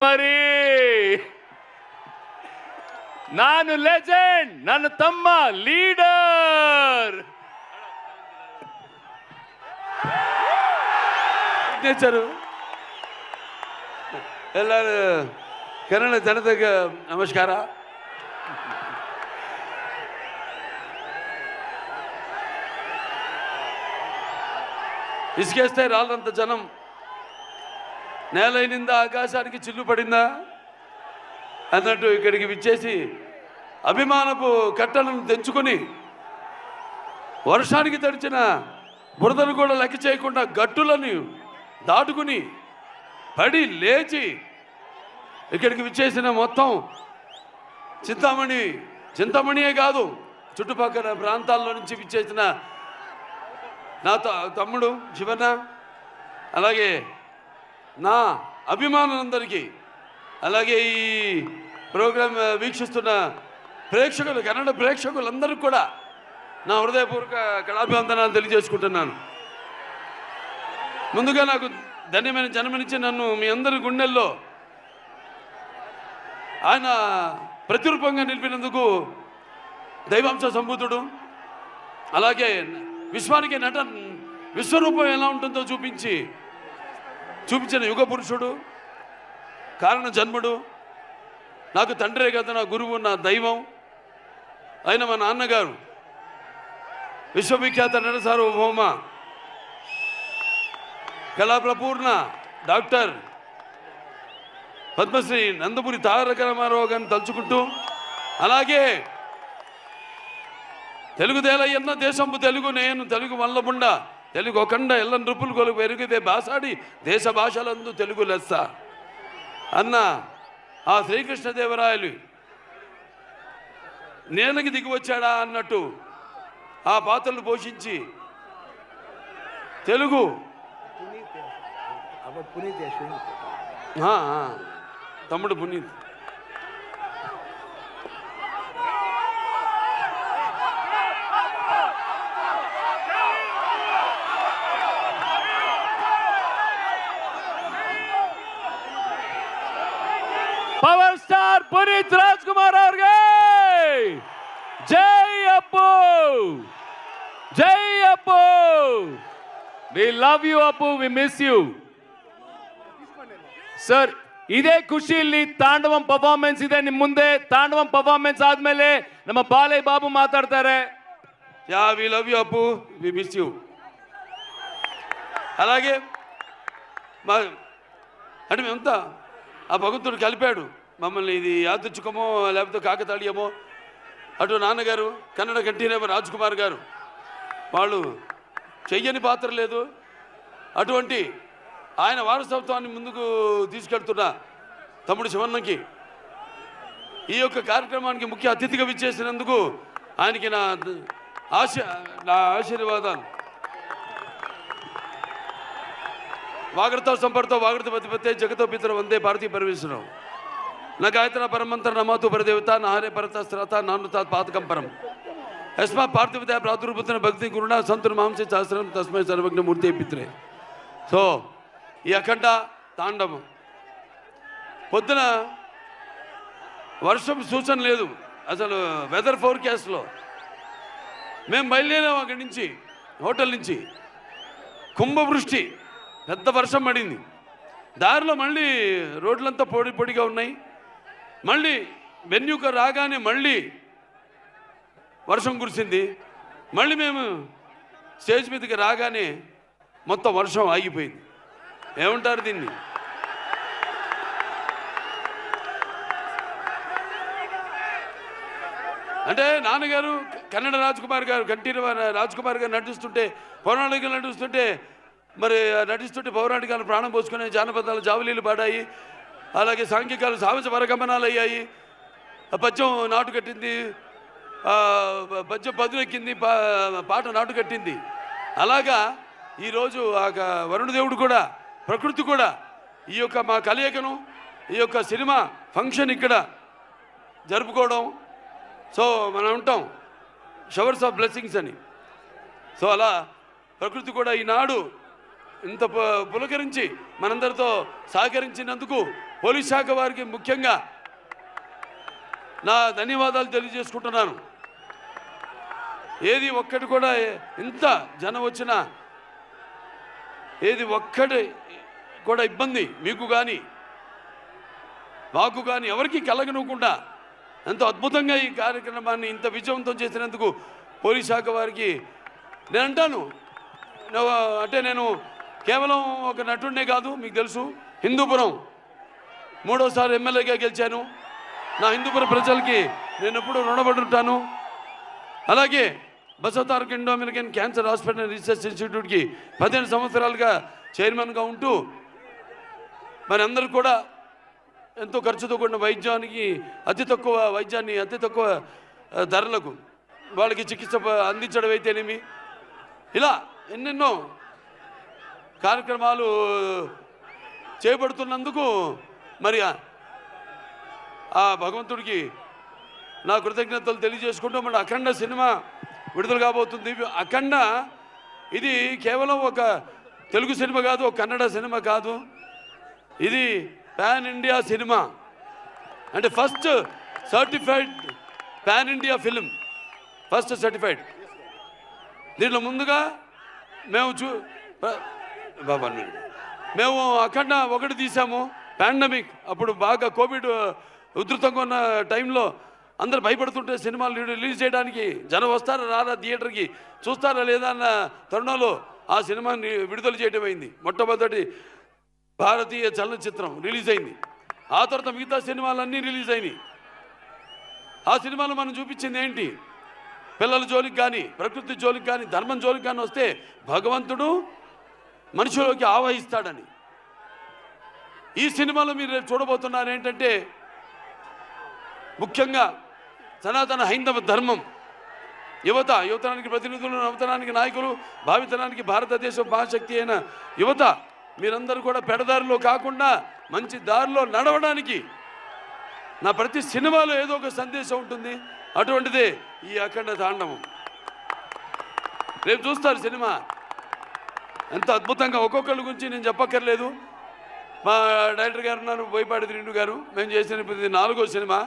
మరి ನಾನು ಲೆಜೆಂಡ್, ನನ್ನ ತಮ್ಮ ಲೀಡರ್. ಸಿಗ್ನೇಚರು ಎಲ್ಲರೂ ಕನ್ನಡ ಜನತೆಗೆ ನಮಸ್ಕಾರ. ఇసుకేస్తే రాళ్ళంత జనం నేలైనిందా ఆకాశానికి చిల్లు పడిందా అన్నట్టు ఇక్కడికి విచ్చేసి అభిమానపు కట్టలను తెంచుకొని వర్షానికి తడిచిన బురదను కూడా లెక్క చేయకుండా గట్టులను దాటుకుని పడి లేచి ఇక్కడికి విచ్చేసిన మొత్తం చింతామణియే కాదు చుట్టుపక్కల ప్రాంతాల్లో నుంచి విచ్చేసిన నా తమ్ముడు శివన్న, అలాగే నా అభిమానులందరికీ, అలాగే ఈ ప్రోగ్రాం వీక్షిస్తున్న ప్రేక్షకులు, కన్నడ ప్రేక్షకులందరికీ కూడా నా హృదయపూర్వక కళాభివందనాలు తెలియజేసుకుంటున్నాను. ముందుగా నాకు ధన్యమైన జన్మనిచ్చి నన్ను మీ అందరి గుండెల్లో ఆయన ప్రతిరూపంగా నిలిపినందుకు దైవాంశ సంభూతుడు, అలాగే విశ్వానికి విశ్వరూపం ఎలా ఉంటుందో చూపించిన యుగ పురుషుడు, కారణ జన్ముడు, నాకు తండ్రే కదా నా గురువు, నా దైవం అయిన మా నాన్నగారు విశ్వవిఖ్యాత నట సార్వభౌమ కళాప్రపూర్ణ డాక్టర్ పద్మశ్రీ నందమూరి తారక రామారావు గారిని తలుచుకుంటూ, అలాగే తెలుగుదేలయ్యన్న దేశంపు తెలుగు నేను తెలుగు వల్లబుండ తెలుగు ఒకండ ఎల్ల నృపులు కొలుగు పెరిగితే బాసాడి దేశ భాషలందు తెలుగు లెస్స అన్న ఆ శ్రీకృష్ణదేవరాయలు నేలకి దిగి వచ్చాడా అన్నట్టు ఆ పాత్రలు పోషించి తెలుగు తమ్ముడు పునీత్ ಪವರ್ ಸ್ಟಾರ್ ಪುನೀತ್ ರಾಜ್ಕುಮಾರ್ ಅವ್ರಿಗೆ ಜೈ ಅಪ್ಪು, ಜೈ Appu. We love you Appu, we miss you sir. ಇದೇ ಖುಷಿಯಲ್ಲಿ ತಾಂಡವಂ ಪರ್ಫಾರ್ಮೆನ್ಸ್ ಇದೆ ನಿಮ್ಮ ಮುಂದೆ. ತಾಂಡವಂ ಪರ್ಫಾರ್ಮೆನ್ಸ್ ಆದ್ಮೇಲೆ ನಮ್ಮ ಬಾಲಯ್ಯ ಬಾಬು ಮಾತಾಡ್ತಾರೆ. యా వి లవ్ యూ అప్పు, వి మిస్ యూ. అలాగే అంటే మేమంతా ఆ భగవంతుడు కలిపాడు మమ్మల్ని. ఇది యాదృచ్ఛికమో లేకపోతే కాకతాళీయమో. అటు నాన్నగారు కన్నడ కంఠీరవ రాజ్ కుమార్ గారు, వాళ్ళు చెయ్యని పాత్ర లేదు. అటువంటి ఆయన వారసత్వాన్ని ముందుకు తీసుకెళ్తున్న తమ్ముడు శివన్నకి ఈ యొక్క కార్యక్రమానికి ముఖ్య అతిథిగా విచ్చేసినందుకు ఆయనకి నా ఆశీర్వాదాలు. వాగడతో సంపర్తో వాగడత పతిపతే జగతో పితర వందే భారతీయ పరమేశ్వరం నా గాయత్ర పరమంతర నమాతు పరదేవత నాహరే పరత శ్రత నానుతా పాతకం పరం యస్మా పార్థివదయ ప్రాదుర్భూతన భక్తి గురుణ సంతున మాంస శాస్త్రం తస్మై సర్వజ్ఞ మూర్తి పిత్రే. సో ఈ అఖండ తాండవం పొద్దున వర్షం సూచన లేదు అసలు. వెదర్ ఫోర్కాస్ట్లో మేము బయలుదేరాం అక్కడి నుంచి, హోటల్ నుంచి. కుంభవృష్టి, పెద్ద వర్షం పడింది. దారిలో మళ్ళీ రోడ్లంతా పొడిగా ఉన్నాయి. మళ్ళీ వెన్యూక రాగానే మళ్ళీ వర్షం కురిసింది. మళ్ళీ మేము స్టేజ్ మీదకి రాగానే మొత్తం వర్షం ఆగిపోయింది. ఏమంటారు దీన్ని? అంటే నాన్నగారు కన్నడ రాజ్కుమార్ గారు, కంఠీరవ రాజ్కుమార్ గారు నటిస్తుంటే, పౌరాణికలు నటిస్తుంటే, మరి నటిస్తుంటే పౌరాణికాలు ప్రాణం పోసుకునే జానపదాలు జావలీలు పాడాయి. అలాగే సాంఘికాలు సాహస పరగమనాలు అయ్యాయి. పద్యం నాటు కట్టింది, పద్యం పదునెక్కింది, పాట నాటు కట్టింది. అలాగా ఈరోజు ఆ వరుణదేవుడు కూడా, ప్రకృతి కూడా ఈ యొక్క మా కలయికను, ఈ యొక్క సినిమా ఫంక్షన్ ఇక్కడ జరుపుకోవడం. సో మనం ఉంటాం షవర్స్ ఆఫ్ బ్లెస్సింగ్స్ అని. సో అలా ప్రకృతి కూడా ఈనాడు ఇంత పులకరించి మనందరితో సహకరించినందుకు పోలీస్ శాఖ వారికి ముఖ్యంగా నా ధన్యవాదాలు తెలియజేసుకుంటున్నాను. ఏది ఒక్కటి కూడా ఇంత జనం వచ్చినా ఏది ఒక్కటి కూడా ఇబ్బంది మీకు కానీ మాకు కానీ ఎవరికి కలగనివ్వకుండా ఎంతో అద్భుతంగా ఈ కార్యక్రమాన్ని ఇంత విజయవంతం చేసినందుకు పోలీస్ శాఖ వారికి నేను అంటాను. అంటే నేను కేవలం ఒక నటుడినే కాదు, మీకు తెలుసు హిందూపురం 3వ ఎమ్మెల్యేగా గెలిచాను. నా హిందూపురం ప్రజలకి నేను ఎప్పుడూ రుణపడి ఉంటాను. అలాగే Basavatarak Indo American cancer hospital research ఇన్స్టిట్యూట్కి 15 సంవత్సరాలుగా చైర్మన్గా ఉంటూ మరి అందరూ కూడా ఎంతో ఖర్చుతో కూడిన వైద్యానికి అతి తక్కువ వైద్యాన్ని అతి తక్కువ ధరలకు వాళ్ళకి చికిత్స అందించడం అయితేనేమి, ఇలా ఎన్నెన్నో కార్యక్రమాలు చేపడుతున్నందుకు మరి ఆ భగవంతుడికి నా కృతజ్ఞతలు తెలియజేసుకుంటూ మన అఖండ సినిమా విడుదల కాబోతుంది. అఖండ ఇది కేవలం ఒక తెలుగు సినిమా కాదు, ఒక కన్నడ సినిమా కాదు, ఇది పాన్ ఇండియా సినిమా. అంటే first certified pan India film, first certified. దీంట్లో ముందుగా మేము అఖండ 1 తీసాము. పాండమిక్ అప్పుడు బాగా కోవిడ్ ఉధృతంగా ఉన్న టైంలో అందరు భయపడుతుంటే సినిమాలు రిలీజ్ చేయడానికి జనం వస్తారా రారా థియేటర్కి చూస్తారా లేదా అన్న తరుణంలో ఆ సినిమాని విడుదల చేయడం అయింది. మొట్టమొదటి భారతీయ చలనచిత్రం రిలీజ్ అయింది. ఆ తర్వాత మిగతా సినిమాలన్నీ రిలీజ్ అయినాయి. ఆ సినిమాలో మనం చూపించింది ఏంటి? పిల్లల జోలికి కానీ, ప్రకృతి జోలికి కానీ, ధర్మం జోలికి కానీ వస్తే భగవంతుడు మనిషిలోకి ఆవహిస్తాడని. ఈ సినిమాలో మీరు చూడబోతున్నారు ఏంటంటే ముఖ్యంగా సనాతన హైందవ ధర్మం, యువతరానికి ప్రతినిధులు, నవతరానికి నాయకులు, భావితరానికి భారతదేశ మహాశక్తి అయిన యువత మీరందరూ కూడా పెడదారిలో కాకుండా మంచి దారిలో నడవడానికి నా ప్రతి సినిమాలో ఏదో ఒక సందేశం ఉంటుంది. అటువంటిదే ఈ అఖండ తాండవం. రేపు చూస్తారు సినిమా ఎంత అద్భుతంగా. ఒక్కొక్కరి గురించి నేను చెప్పక్కర్లేదు. మా డైరెక్టర్ గారు ఉన్నారు, బోయపాటి శ్రీను గారు. మేము చేసిన ఇది 4వ సినిమా.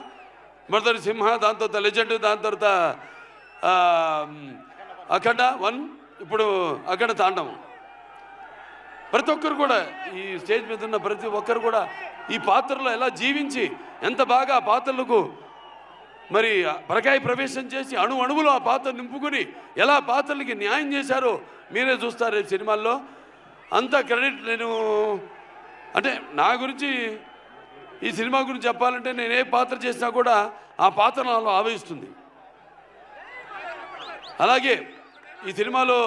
మొదటి సింహ, దాని తర్వాత లెజెండ్, దాని తర్వాత అఖండ 1, ఇప్పుడు అఖండ తాండవం. ప్రతి ఒక్కరు కూడా ఈ స్టేజ్ మీద ఉన్న ప్రతి ఒక్కరు కూడా ఈ పాత్రలో ఎలా జీవించి ఎంత బాగా ఆ పాత్రలకు మరి పరకాయ ప్రవేశం చేసి అణువులో ఆ పాత్ర నింపుకొని ఎలా పాత్రలకి న్యాయం చేశారో మీరే చూస్తారు ఈ సినిమాల్లో. అంత క్రెడిట్ నేను అంటే నా గురించి ఈ సినిమా గురించి చెప్పాలంటే నేను ఏ పాత్ర చేసినా కూడా ఆ పాత్ర నాలో ఆవహిస్తుంది. అలాగే ఈ సినిమాలో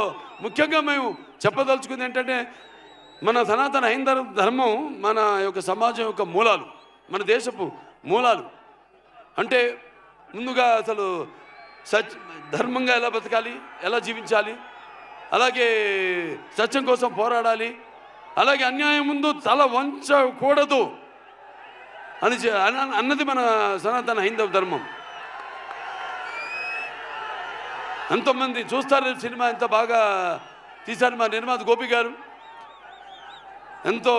ముఖ్యంగా మేము చెప్పదలుచుకుంది ఏంటంటే మన సనాతన హైందవ ధర్మం మన యొక్క సమాజం యొక్క మూలాలు, మన దేశపు మూలాలు. అంటే ముందుగా అసలు ధర్మంగా ఎలా బతకాలి, ఎలా జీవించాలి, అలాగే సత్యం కోసం పోరాడాలి, అలాగే అన్యాయం ముందు తల వంచకూడదు అన్నది మన సనాతన హైందవ ధర్మం. ఎంతోమంది చూస్తారు సినిమా, ఎంత బాగా తీశారు మా నిర్మాత గోపి గారు. ఎంతో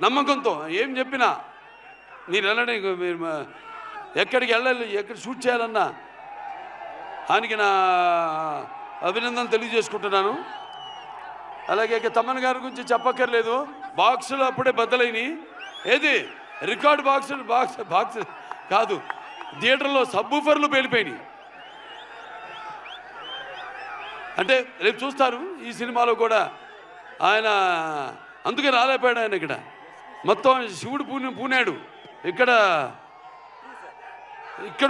నమ్మకంతో ఏం చెప్పినా మీరు వెళ్ళండి, మీరు ఎక్కడికి వెళ్ళాలి, ఎక్కడ షూట్ చేయాలన్నా ఆయనకి నా అభినందనలు తెలియజేసుకుంటున్నాను. అలాగే తమ్మన్ గారి గురించి చెప్పక్కర్లేదు. బాక్సులు అప్పుడే బద్దలైనవి. ఏది రికార్డ్ బాక్స్ కాదు, థియేటర్లో సబ్బూఫర్లు పేలిపోయినాయి. అంటే రేపు చూస్తారు ఈ సినిమాలో కూడా ఆయన అందుకే రాలేపోయాడు. ఆయన మొత్తం శివుడు పూనాడు. ఇక్కడ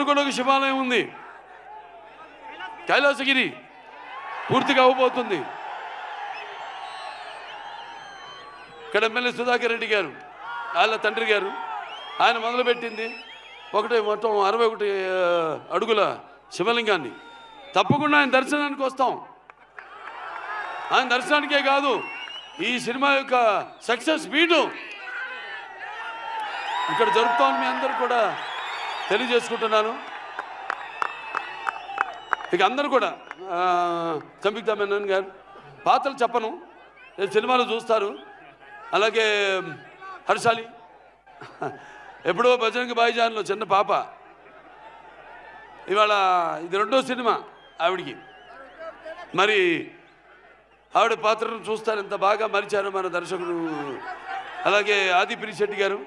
కూడా ఒక శివాలయం ఉంది, కైలాసగిరి పూర్తిగా అవ్వబోతుంది. ఇక్కడ ఎమ్మెల్యే సుధాకర్ రెడ్డి గారు, వాళ్ళ తండ్రి గారు, ఆయన మొదలుపెట్టింది మొత్తం 61 అడుగుల శివలింగాన్ని. తప్పకుండా ఆయన దర్శనానికి వస్తాం. ఆయన దర్శనానికే కాదు, ఈ సినిమా యొక్క సక్సెస్ మీటు ఇక్కడ జరుపుతామని మీ అందరూ కూడా తెలియజేసుకుంటున్నాను. ఇక అందరూ కూడా సంయుక్త మేనన్ గారు పాత్రలు చెప్పను, రేపు సినిమాలు చూస్తారు. అలాగే హర్షాలి ఎప్పుడో బజరంగ భాయిజాన్లో చిన్న పాప, ఇవాళ ఇది 2వ సినిమా ఆవిడికి. మరి ఆవిడ పాత్రను చూస్తారు ఎంత బాగా మరిచారు మన దర్శకుడు. అలాగే ఆది పినిశెట్టి గారు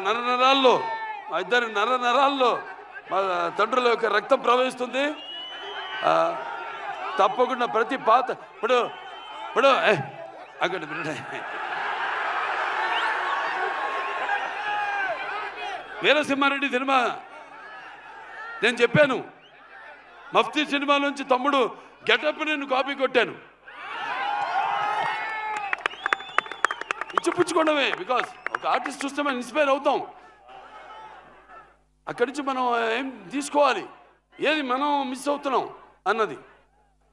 నరనరాల్లో, మా ఇద్దరు నరనరాల్లో మా తండ్రుల యొక్క రక్తం ప్రవహిస్తుంది. తప్పకుండా ప్రతి పాత్ర ఇప్పుడు అక్కడ వీరసింహారెడ్డి సినిమా నేను చెప్పాను, మఫ్తీ సినిమా నుంచి తమ్ముడు గెటప్ నేను కాపీ కొట్టాను. ఇచ్చిపుచ్చుకోవడమే, బికాస్ ఒక ఆర్టిస్ట్ చూస్తే మనం ఇన్స్పైర్ అవుతాం. అక్కడి నుంచి మనం ఏం తీసుకోవాలి, ఏది మనం మిస్ అవుతున్నాం అన్నది.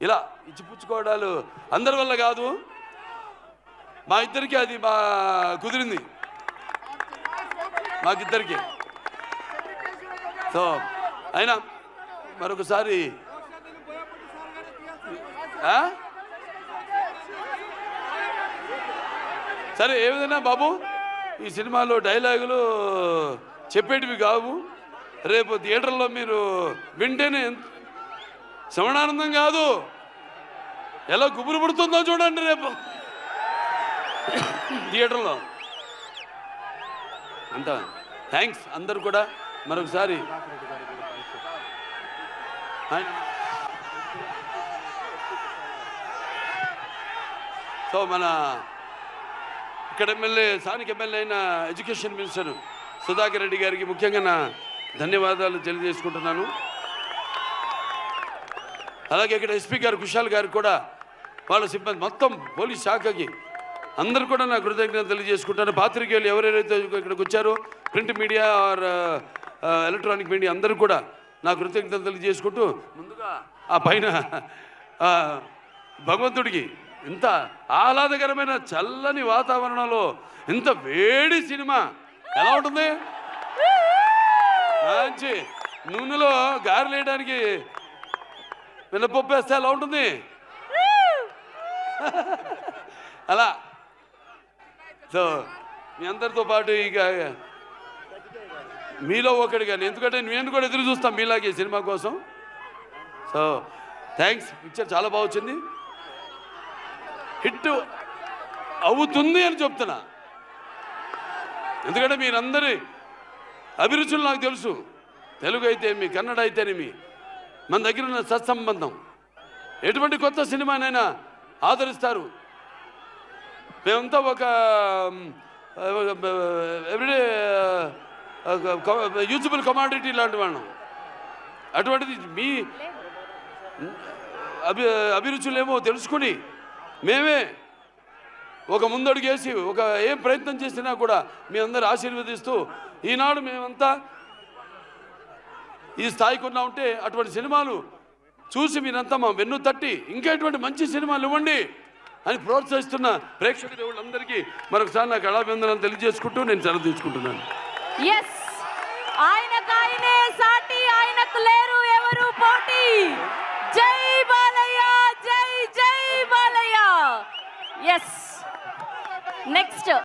ఇలా ఇచ్చిపుచ్చుకోవడాలు అందరి వల్ల కాదు, మా ఇద్దరికి అది కుదిరింది, మాకిద్దరికి. సో అయినా మరొకసారి సరే, ఏ విధంగా బాబు ఈ సినిమాలో డైలాగులు చెప్పేటివి కావు. రేపు థియేటర్లో మీరు వింటేనే శ్రవణానందం కాదు, ఎలా గుబురు పుడుతుందో చూడండి రేపు థియేటర్లో. అంత థ్యాంక్స్ అందరు కూడా మరొకసారి. సో మన ఇక్కడ ఎమ్మెల్యే, స్థానిక ఎమ్మెల్యే అయిన ఎడ్యుకేషన్ మినిస్టర్ సుధాకర్ రెడ్డి గారికి ముఖ్యంగా నా ధన్యవాదాలు తెలియజేసుకుంటున్నాను. అలాగే ఇక్కడ ఎస్పీ గారు కుశాల్ గారికి కూడా, వాళ్ళ సిబ్బంది మొత్తం పోలీస్ శాఖకి అందరూ కూడా నా కృతజ్ఞతలు తెలియజేసుకుంటాను. పాత్రికేయులు ఎవరెవరైతే ఇక్కడికి వచ్చారో, print media are electronic media అందరూ కూడా నా కృతజ్ఞతలు తెలియజేసుకుంటూ, ముందుగా ఆ పైన భగవంతుడికి ఇంత ఆహ్లాదకరమైన చల్లని వాతావరణంలో ఇంత వేడి సినిమా ఎలా ఉంటుంది, మంచి నూనెలో గారెలు వేయడానికి మినపప్పు వేస్తే ఎలా ఉంటుంది అలా. సో మీ అందరితో పాటు ఇక మీలో ఒకటి కానీ, ఎందుకంటే నేను కూడా ఎదురు చూస్తాను మీలాగే సినిమా కోసం. సో థ్యాంక్స్, పిక్చర్ చాలా బాగా వచ్చింది, హిట్ అవుతుంది అని చెప్తున్నా. ఎందుకంటే మీరందరి అభిరుచులు నాకు తెలుసు, తెలుగు అయితేనేమి, కన్నడ అయితేనేమి, మన దగ్గర ఉన్న సత్సంబంధం. ఎటువంటి కొత్త సినిమానైనా ఆదరిస్తారు. మేమంతా ఒక ఎవ్రీడే యూజబుల్ కమాడిటీ లాంటి వాళ్ళం. అటువంటిది మీ అభిరుచులేమో తెలుసుకుని మేమే ఒక ముందడుగేసి ఒక ఏం ప్రయత్నం చేసినా కూడా మీ అందరూ ఆశీర్వదిస్తూ ఈనాడు మేమంతా ఈ స్థాయికి ఉన్నా ఉంటే, అటువంటి సినిమాలు చూసి మీరంతా మా వెన్ను తట్టి ఇంకా ఎటువంటి మంచి సినిమాలు ఇవ్వండి అని ప్రోత్సహిస్తున్న ప్రేక్షక దేవుళ్ళందరికీ మరొకసారి నా కళాభివందనాలు తెలియజేసుకుంటూ నేను సెలవు తీసుకుంటున్నాను. ఆయనకాయనే సాటి, ఆయనకు లేరు ఎవరు పోటీ. జై బాలయ్య, జై జై బాలయ్య. నెక్స్ట్